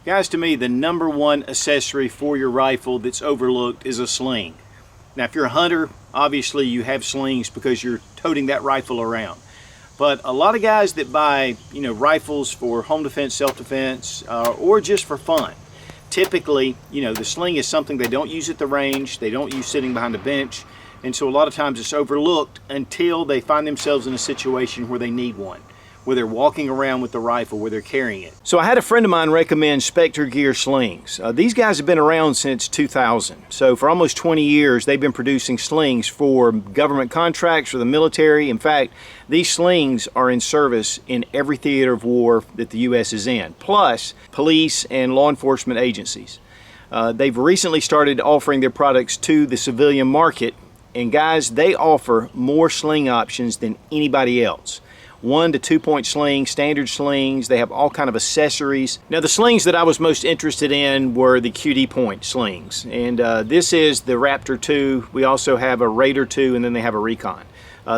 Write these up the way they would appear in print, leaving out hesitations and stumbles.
Guys, to me, the #1 accessory for your rifle that's overlooked is a sling. Now, if you're a hunter, obviously you have slings because you're toting that rifle around. But a lot of guys that buy, rifles for home defense, self-defense, or just for fun, typically, the sling is something they don't use at the range, they don't use sitting behind a bench, and so a lot of times it's overlooked until they find themselves in a situation where they need one, where they're walking around with the rifle, where they're carrying it. So I had a friend of mine recommend Specter Gear slings. These guys have been around since 2000. So for almost 20 years, they've been producing slings for government contracts, for the military. In fact, these slings are in service in every theater of war that the U.S. is in, plus police and law enforcement agencies. They've recently started offering their products to the civilian market, and guys, they offer more sling options than anybody else. 1 to 2 point slings, standard slings, they have all kind of accessories. Now the slings that I was most interested in were the QD point slings, and this is the Raptor 2. We also have a Raider 2, and then they have a Recon.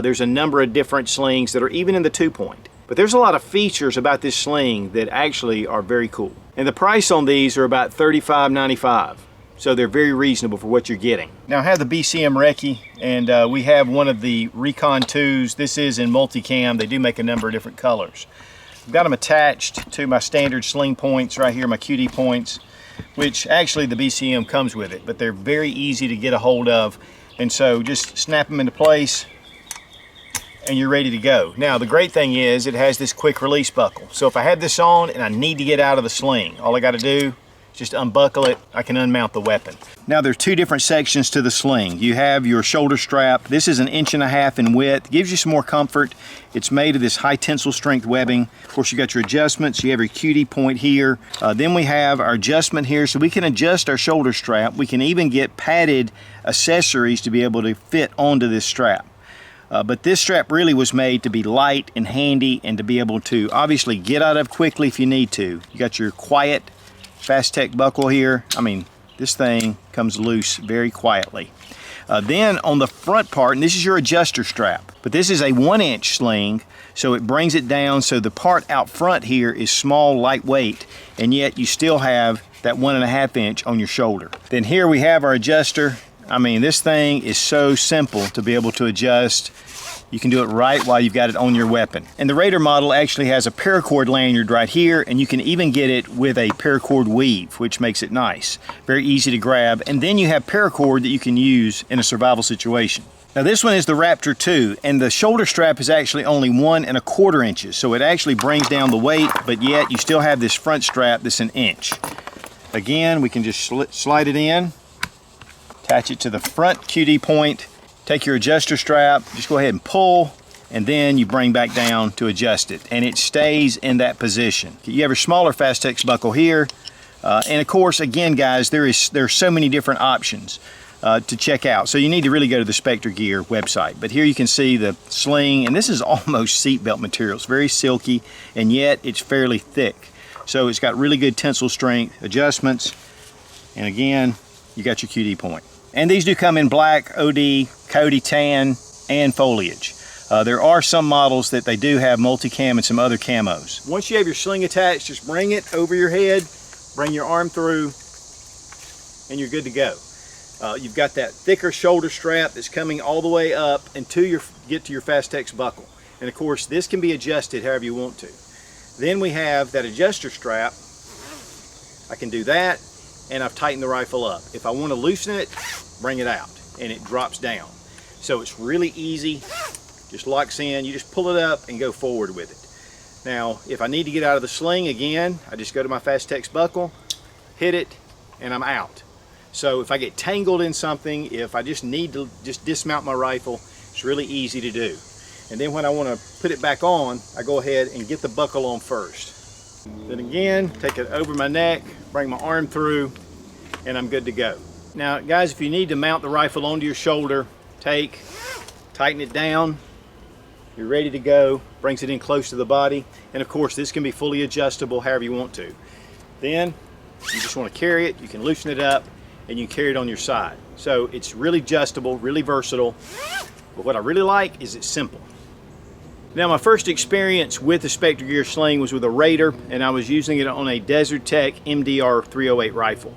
There's a number of different slings that are even in the 2 point. But there's a lot of features about this sling that actually are very cool. And the price on these are about $35.95. So they're very reasonable for what you're getting. Now I have the BCM Recce, and we have one of the Recon 2s. This is in multicam. They do make a number of different colors. I've got them attached to my standard sling points right here, my QD points, which actually the BCM comes with it, but they're very easy to get a hold of. And so just snap them into place and you're ready to go. Now the great thing is it has this quick release buckle. So if I have this on and I need to get out of the sling, all I got to do, just unbuckle it, I can unmount the weapon. Now there's 2 different sections to the sling. You have your shoulder strap. This is 1.5 inches in width. Gives you some more comfort. It's made of this high tensile strength webbing. Of course, you got your adjustments. You have your QD point here. Then we have our adjustment here, so we can adjust our shoulder strap. We can even get padded accessories to be able to fit onto this strap. But this strap really was made to be light and handy and to be able to obviously get out of quickly if you need to. You got your quiet Fast Tech buckle here. I mean, this thing comes loose very quietly. Then on the front part, and this is your adjuster strap, but this is a 1-inch sling, so it brings it down so the part out front here is small, lightweight, and yet you still have that 1.5 inch on your shoulder. Then here we have our adjuster. I mean, this thing is so simple to be able to adjust. You can do it right while you've got it on your weapon. And the Raider model actually has a paracord lanyard right here, and you can even get it with a paracord weave, which makes it nice. Very easy to grab. And then you have paracord that you can use in a survival situation. Now this one is the Raptor 2, and the shoulder strap is actually only 1.25 inches, so it actually brings down the weight, but yet you still have this front strap that's 1 inch. Again, we can just slide it in, attach it to the front QD point, take your adjuster strap, just go ahead and pull, and then you bring back down to adjust it, and it stays in that position. You have your smaller Fast Tech buckle here, and of course, again guys, there are so many different options to check out, so you need to really go to the Specter Gear website. But here you can see the sling, and this is almost seatbelt material. It's very silky, and yet it's fairly thick. So it's got really good tensile strength, adjustments, and again, you got your QD point. And these do come in black, OD, Cody tan, and foliage. There are some models that they do have multicam and some other camos. Once you have your sling attached, just bring it over your head, bring your arm through, and you're good to go. You've got that thicker shoulder strap that's coming all the way up until you get to your Fast Tech buckle. And of course, this can be adjusted however you want to. Then we have that adjuster strap. I can do that, and I've tightened the rifle up. If I want to loosen it, bring it out, and it drops down. So it's really easy, just locks in. You just pull it up and go forward with it. Now, if I need to get out of the sling, again, I just go to my Fast Tech buckle, hit it, and I'm out. So if I get tangled in something, if I just need to just dismount my rifle, it's really easy to do. And then when I want to put it back on, I go ahead and get the buckle on first. Then again, take it over my neck, bring my arm through, and I'm good to go. Now guys, if you need to mount the rifle onto your shoulder, tighten it down, you're ready to go, brings it in close to the body, and of course this can be fully adjustable however you want to. Then you just want to carry it, you can loosen it up, and you can carry it on your side. So it's really adjustable, really versatile, but what I really like is it's simple. Now, my first experience with the Specter Gear sling was with a Raider, and I was using it on a Desert Tech MDR 308 rifle.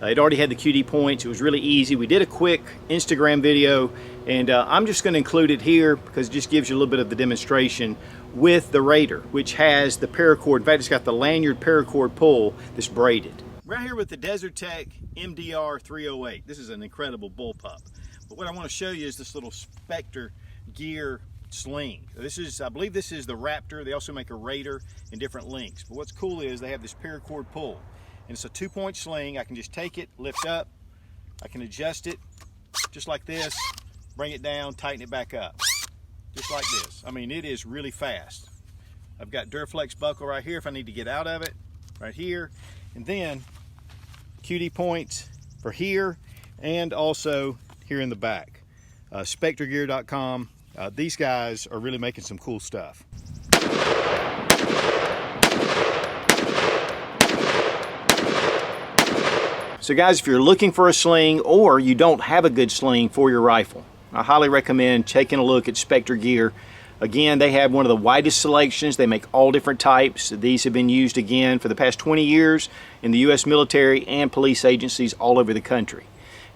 It already had the QD points. It was really easy. We did a quick Instagram video, and I'm just going to include it here because it just gives you a little bit of the demonstration with the Raider, which has the paracord. In fact, it's got the lanyard paracord pull that's braided. Right here with the Desert Tech MDR 308. This is an incredible bullpup. But what I want to show you is this little Specter Gear sling. This is, I believe this is the Raptor. They also make a Raider in different lengths. But what's cool is they have this paracord pull. And it's a 2-point sling. I can just take it, lift up. I can adjust it just like this, bring it down, tighten it back up. Just like this. I mean, it is really fast. I've got Duraflex buckle right here if I need to get out of it, right here. And then QD points for here and also here in the back. SpecterGear.com. These guys are really making some cool stuff. So guys, if you're looking for a sling or you don't have a good sling for your rifle, I highly recommend taking a look at Specter Gear. Again, they have one of the widest selections. They make all different types. These have been used again for the past 20 years in the U.S. military and police agencies all over the country.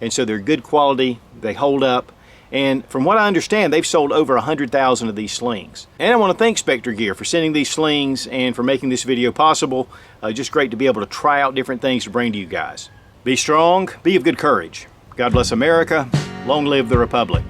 And so they're good quality, they hold up. And from what I understand, they've sold over 100,000 of these slings. And I want to thank Specter Gear for sending these slings and for making this video possible. Just great to be able to try out different things to bring to you guys. Be strong, be of good courage. God bless America. Long live the Republic.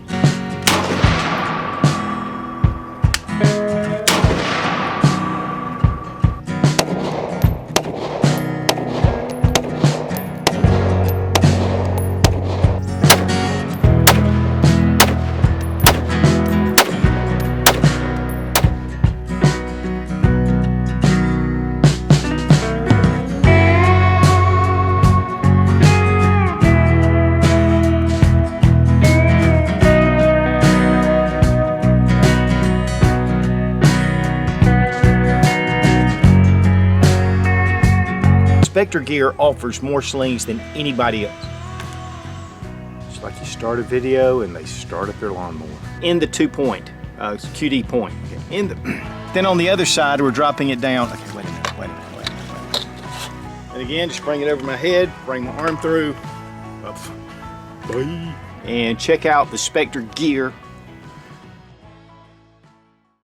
Specter Gear offers more slings than anybody else. It's like you start a video and they start up their lawnmower. In the 2-point, QD point. Okay. Then on the other side, we're dropping it down. Okay, wait a minute. And again, just bring it over my head, bring my arm through. Up. And check out the Specter Gear